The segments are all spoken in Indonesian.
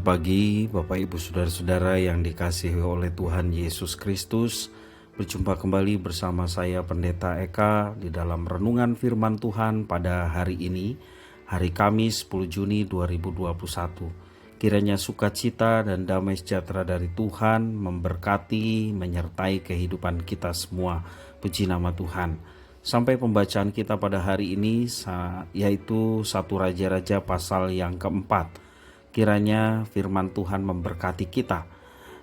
Selamat pagi Bapak Ibu Saudara-saudara yang dikasihi oleh Tuhan Yesus Kristus. Berjumpa kembali bersama saya Pendeta Eka di dalam renungan firman Tuhan pada hari ini, hari Kamis 10 Juni 2021. Kiranya sukacita dan damai sejahtera dari Tuhan memberkati, menyertai kehidupan kita semua. Puji nama Tuhan. Sampai pembacaan kita pada hari ini yaitu 1 Raja-Raja pasal yang keempat. Kiranya firman Tuhan memberkati kita.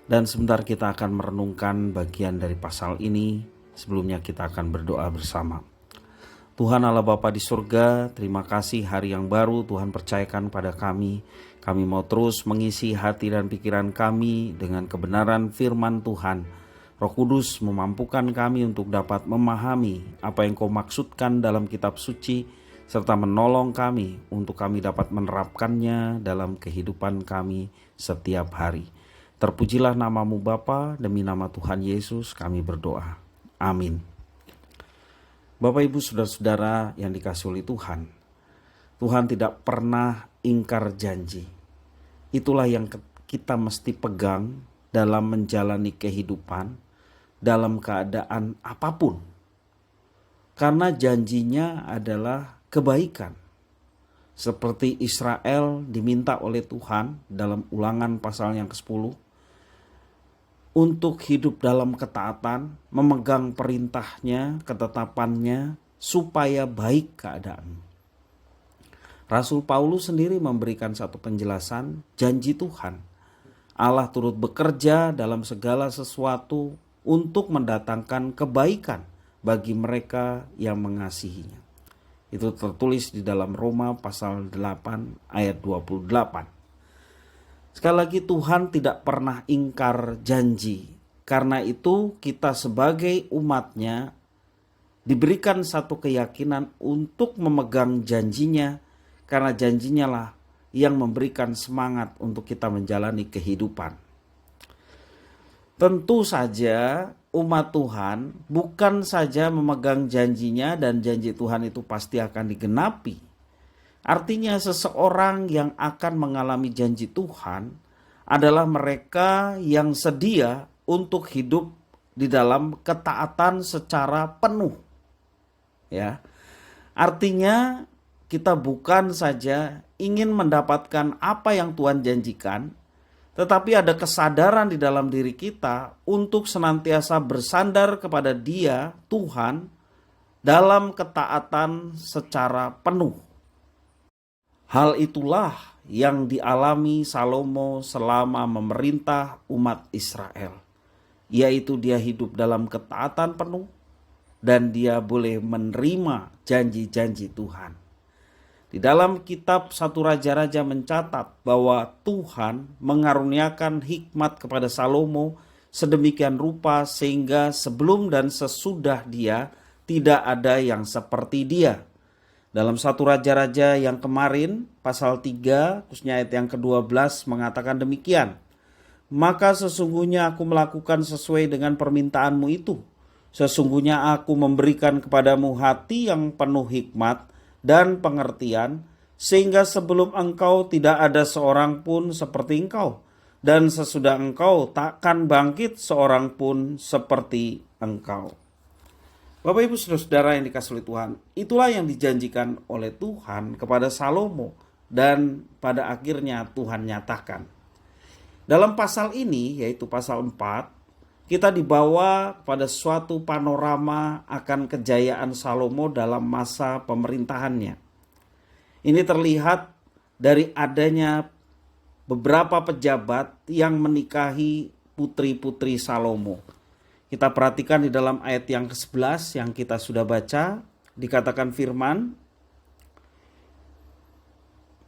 Dan sebentar kita akan merenungkan bagian dari pasal ini. Sebelumnya kita akan berdoa bersama. Tuhan Allah Bapa di surga, terima kasih hari yang baru Tuhan percayakan pada kami. Kami mau terus mengisi hati dan pikiran kami dengan kebenaran firman Tuhan. Roh Kudus memampukan kami untuk dapat memahami apa yang Kau maksudkan dalam kitab suci, serta menolong kami untuk kami dapat menerapkannya dalam kehidupan kami setiap hari. Terpujilah nama-Mu Bapa, demi nama Tuhan Yesus kami berdoa. Amin. Bapak Ibu Saudara-saudara yang dikasihi oleh Tuhan, Tuhan tidak pernah ingkar janji. Itulah yang kita mesti pegang dalam menjalani kehidupan, dalam keadaan apapun. Karena janjinya adalah kebaikan. Seperti Israel diminta oleh Tuhan dalam Ulangan pasal yang ke-10 untuk hidup dalam ketaatan, memegang perintahnya, ketetapannya, supaya baik keadaan. Rasul Paulus sendiri memberikan satu penjelasan janji Tuhan. Allah turut bekerja dalam segala sesuatu untuk mendatangkan kebaikan bagi mereka yang mengasihinya. Itu tertulis di dalam Roma pasal 8 ayat 28. Sekali lagi, Tuhan tidak pernah ingkar janji. Karena itu kita sebagai umatnya diberikan satu keyakinan untuk memegang janjinya. Karena janjinya lah yang memberikan semangat untuk kita menjalani kehidupan. Tentu saja umat Tuhan bukan saja memegang janjinya dan janji Tuhan itu pasti akan digenapi. Artinya seseorang yang akan mengalami janji Tuhan adalah mereka yang sedia untuk hidup di dalam ketaatan secara penuh. Ya. Artinya kita bukan saja ingin mendapatkan apa yang Tuhan janjikan, tetapi ada kesadaran di dalam diri kita untuk senantiasa bersandar kepada Dia, Tuhan, dalam ketaatan secara penuh. Hal itulah yang dialami Salomo selama memerintah umat Israel, yaitu dia hidup dalam ketaatan penuh dan dia boleh menerima janji-janji Tuhan. Di dalam kitab 1 Raja-Raja mencatat bahwa Tuhan mengaruniakan hikmat kepada Salomo sedemikian rupa sehingga sebelum dan sesudah dia tidak ada yang seperti dia. Dalam 1 Raja-Raja yang kemarin pasal 3 khususnya ayat yang ke-12 mengatakan demikian. Maka sesungguhnya aku melakukan sesuai dengan permintaanmu itu. Sesungguhnya aku memberikan kepadamu hati yang penuh hikmat dan pengertian, sehingga sebelum engkau tidak ada seorang pun seperti engkau, dan sesudah engkau takkan bangkit seorang pun seperti engkau. Bapak Ibu Saudara yang dikasihi oleh Tuhan, itulah yang dijanjikan oleh Tuhan kepada Salomo dan pada akhirnya Tuhan nyatakan. Dalam pasal ini yaitu pasal 4, kita dibawa pada suatu panorama akan kejayaan Salomo dalam masa pemerintahannya. Ini terlihat dari adanya beberapa pejabat yang menikahi putri-putri Salomo. Kita perhatikan di dalam ayat yang ke-11 yang kita sudah baca, dikatakan firman,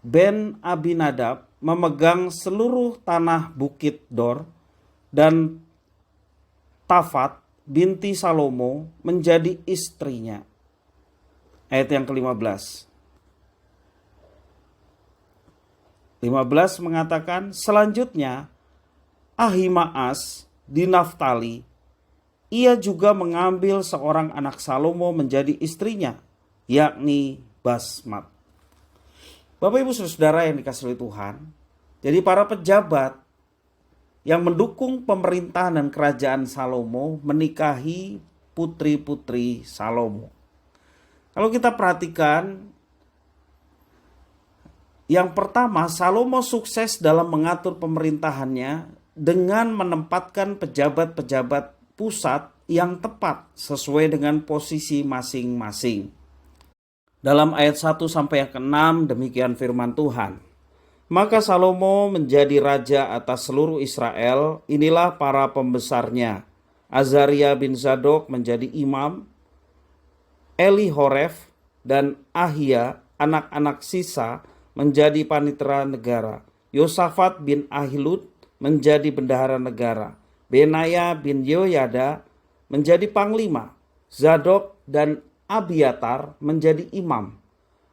Ben Abinadab memegang seluruh tanah Bukit Dor dan Tafat binti Salomo menjadi istrinya. Ayat yang ke-15. 15 mengatakan, selanjutnya Ahimaas di Naftali, ia juga mengambil seorang anak Salomo menjadi istrinya, yakni Basmat. Bapak Ibu Saudara yang dikasihi Tuhan, Jadi para pejabat yang mendukung pemerintahan dan kerajaan Salomo menikahi putri-putri Salomo. Kalau kita perhatikan, yang pertama, Salomo sukses dalam mengatur pemerintahannya dengan menempatkan pejabat-pejabat pusat yang tepat sesuai dengan posisi masing-masing. Dalam ayat 1 sampai yang ke-6 demikian firman Tuhan. Maka Salomo menjadi raja atas seluruh Israel, inilah para pembesarnya. Azaria bin Zadok menjadi imam, Elihoref dan Ahia, anak-anak sisa, menjadi panitera negara. Yosafat bin Ahilud menjadi bendahara negara. Benaya bin Yoyada menjadi panglima. Zadok dan Abiatar menjadi imam.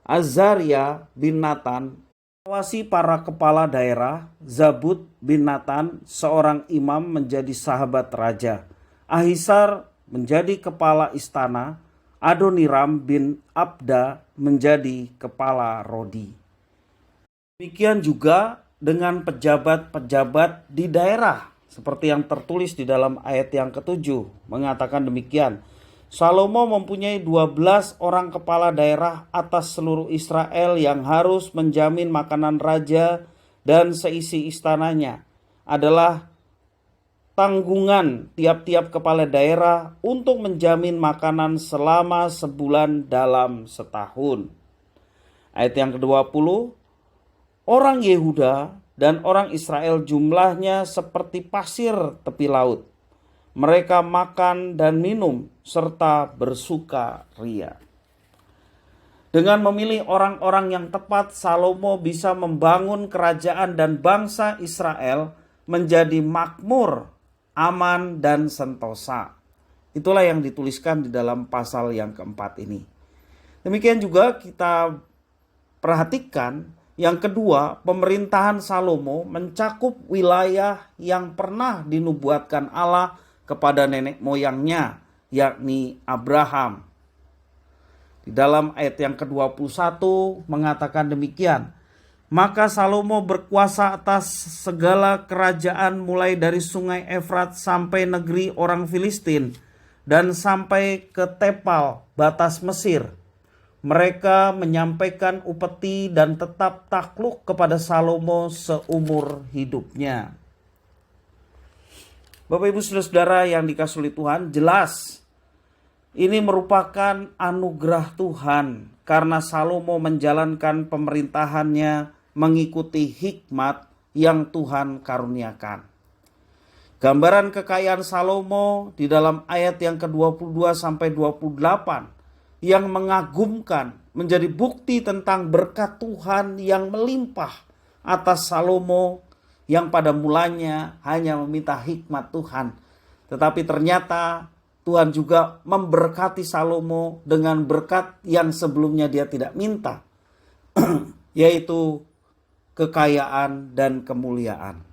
Azaria bin Natan mengawasi para kepala daerah. Zabud bin Natan seorang imam menjadi sahabat raja. Ahisar menjadi kepala istana. Adoniram bin Abda menjadi kepala Rodi. Demikian juga dengan pejabat-pejabat di daerah, seperti yang tertulis di dalam ayat yang ke-7 mengatakan demikian. Salomo mempunyai 12 orang kepala daerah atas seluruh Israel yang harus menjamin makanan raja dan seisi istananya. Adalah tanggungan tiap-tiap kepala daerah untuk menjamin makanan selama sebulan dalam setahun. Ayat yang ke-20, orang Yehuda dan orang Israel jumlahnya seperti pasir tepi laut. Mereka makan dan minum serta bersuka ria. Dengan memilih orang-orang yang tepat, Salomo bisa membangun kerajaan dan bangsa Israel menjadi makmur, aman, dan sentosa. Itulah yang dituliskan di dalam pasal yang keempat ini. Demikian juga kita perhatikan yang kedua, pemerintahan Salomo mencakup wilayah yang pernah dinubuatkan Allah kepada nenek moyangnya, yakni Abraham. Di dalam ayat yang ke-21 mengatakan demikian. Maka Salomo berkuasa atas segala kerajaan mulai dari sungai Efrat sampai negeri orang Filistin dan sampai ke Tepal, batas Mesir. Mereka menyampaikan upeti dan tetap takluk kepada Salomo seumur hidupnya. Bapak Ibu Saudara-saudara yang dikasihi oleh Tuhan, jelas ini merupakan anugerah Tuhan karena Salomo menjalankan pemerintahannya mengikuti hikmat yang Tuhan karuniakan. Gambaran kekayaan Salomo di dalam ayat yang ke-22 sampai 28 yang mengagumkan menjadi bukti tentang berkat Tuhan yang melimpah atas Salomo yang pada mulanya hanya meminta hikmat Tuhan. Tetapi ternyata Tuhan juga memberkati Salomo dengan berkat yang sebelumnya dia tidak minta, yaitu kekayaan dan kemuliaan.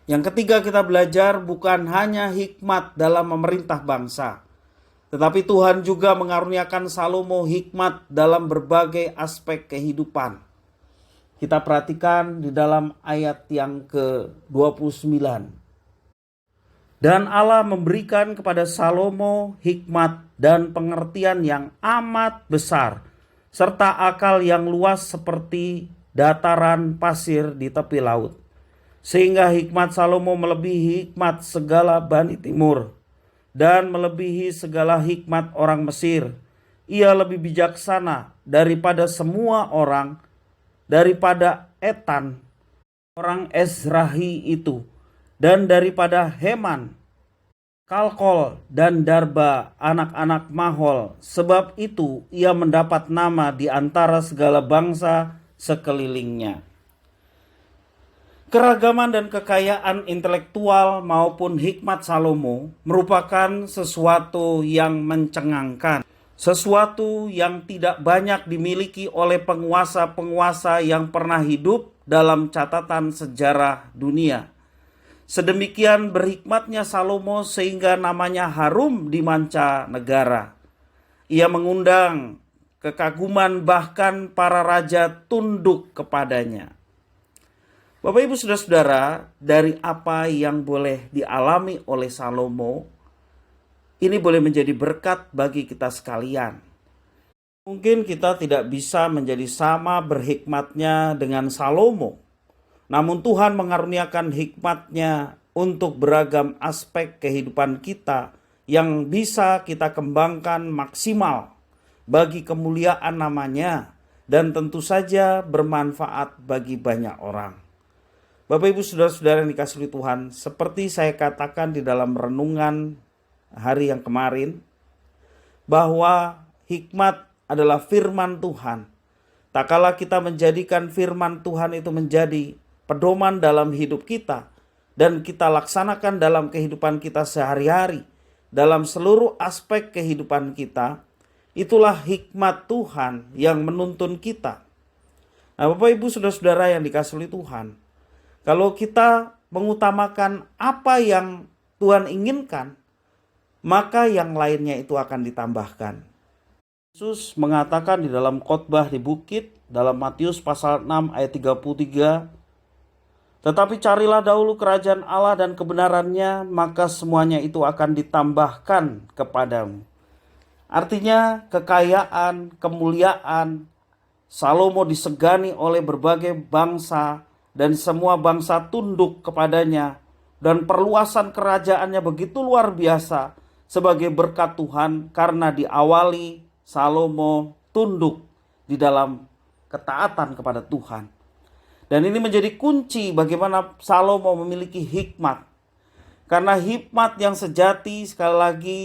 Yang ketiga, kita belajar bukan hanya hikmat dalam memerintah bangsa, tetapi Tuhan juga mengaruniakan Salomo hikmat dalam berbagai aspek kehidupan. Kita perhatikan di dalam ayat yang ke-29. Dan Allah memberikan kepada Salomo hikmat dan pengertian yang amat besar, serta akal yang luas seperti dataran pasir di tepi laut. Sehingga hikmat Salomo melebihi hikmat segala Bani Timur, dan melebihi segala hikmat orang Mesir. Ia lebih bijaksana daripada semua orang, daripada Etan, orang Ezrahi itu, dan daripada Heman, Kalkol, dan Darba, anak-anak Mahol. Sebab itu ia mendapat nama di antara segala bangsa sekelilingnya. Keragaman dan kekayaan intelektual maupun hikmat Salomo merupakan sesuatu yang mencengangkan. Sesuatu yang tidak banyak dimiliki oleh penguasa-penguasa yang pernah hidup dalam catatan sejarah dunia. Sedemikian berhikmatnya Salomo sehingga namanya harum di manca negara. Ia mengundang kekaguman, bahkan para raja tunduk kepadanya. Bapak Ibu Saudara-saudara, dari apa yang boleh dialami oleh Salomo, ini boleh menjadi berkat bagi kita sekalian. Mungkin kita tidak bisa menjadi sama berhikmatnya dengan Salomo, namun Tuhan mengaruniakan hikmatnya untuk beragam aspek kehidupan kita yang bisa kita kembangkan maksimal bagi kemuliaan namanya dan tentu saja bermanfaat bagi banyak orang. Bapak Ibu Saudara-saudara yang dikasihi Tuhan, seperti saya katakan di dalam renungan hari yang kemarin, bahwa hikmat adalah firman Tuhan. Tak kala kita menjadikan firman Tuhan itu menjadi pedoman dalam hidup kita, dan kita laksanakan dalam kehidupan kita sehari-hari, dalam seluruh aspek kehidupan kita, itulah hikmat Tuhan yang menuntun kita. Nah, Bapak Ibu Saudara-saudara yang dikasihi Tuhan, kalau kita mengutamakan apa yang Tuhan inginkan, maka yang lainnya itu akan ditambahkan. Yesus mengatakan di dalam khotbah di bukit, dalam Matius pasal 6 ayat 33, tetapi carilah dahulu kerajaan Allah dan kebenarannya, maka semuanya itu akan ditambahkan kepadamu. Artinya kekayaan, kemuliaan, Salomo disegani oleh berbagai bangsa, dan semua bangsa tunduk kepadanya, dan perluasan kerajaannya begitu luar biasa sebagai berkat Tuhan karena diawali Salomo tunduk di dalam ketaatan kepada Tuhan. Dan ini menjadi kunci bagaimana Salomo memiliki hikmat. Karena hikmat yang sejati sekali lagi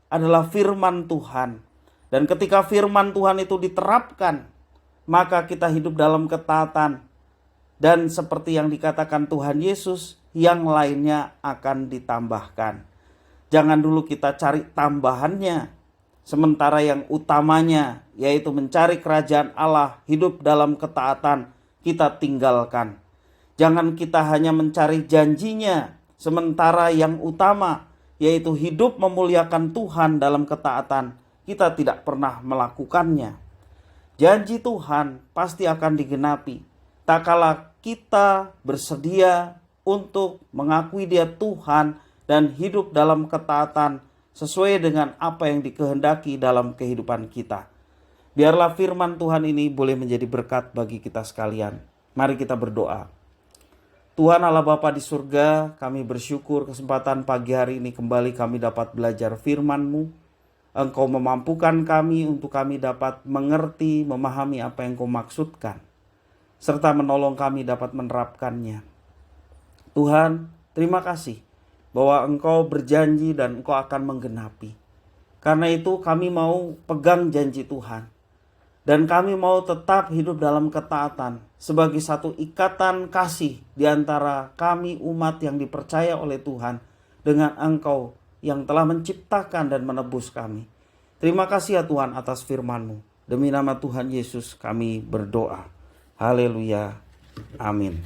adalah firman Tuhan. Dan ketika firman Tuhan itu diterapkan, maka kita hidup dalam ketaatan. Dan seperti yang dikatakan Tuhan Yesus, yang lainnya akan ditambahkan. Jangan dulu kita cari tambahannya, sementara yang utamanya yaitu mencari kerajaan Allah, hidup dalam ketaatan, kita tinggalkan. Jangan kita hanya mencari janjinya, sementara yang utama yaitu hidup memuliakan Tuhan dalam ketaatan, kita tidak pernah melakukannya. Janji Tuhan pasti akan digenapi tak kala kita bersedia untuk mengakui Dia Tuhan dan hidup dalam ketaatan sesuai dengan apa yang dikehendaki dalam kehidupan kita. Biarlah firman Tuhan ini boleh menjadi berkat bagi kita sekalian. Mari kita berdoa. Tuhan Allah Bapa di surga, kami bersyukur kesempatan pagi hari ini kembali kami dapat belajar firman-Mu. Engkau memampukan kami untuk kami dapat mengerti, memahami apa yang Kau maksudkan, serta menolong kami dapat menerapkannya. Tuhan, terima kasih bahwa Engkau berjanji dan Engkau akan menggenapi. Karena itu kami mau pegang janji Tuhan. Dan kami mau tetap hidup dalam ketaatan sebagai satu ikatan kasih di antara kami umat yang dipercaya oleh Tuhan dengan Engkau yang telah menciptakan dan menebus kami. Terima kasih ya Tuhan atas firman-Mu. Demi nama Tuhan Yesus kami berdoa. Haleluya. Amin.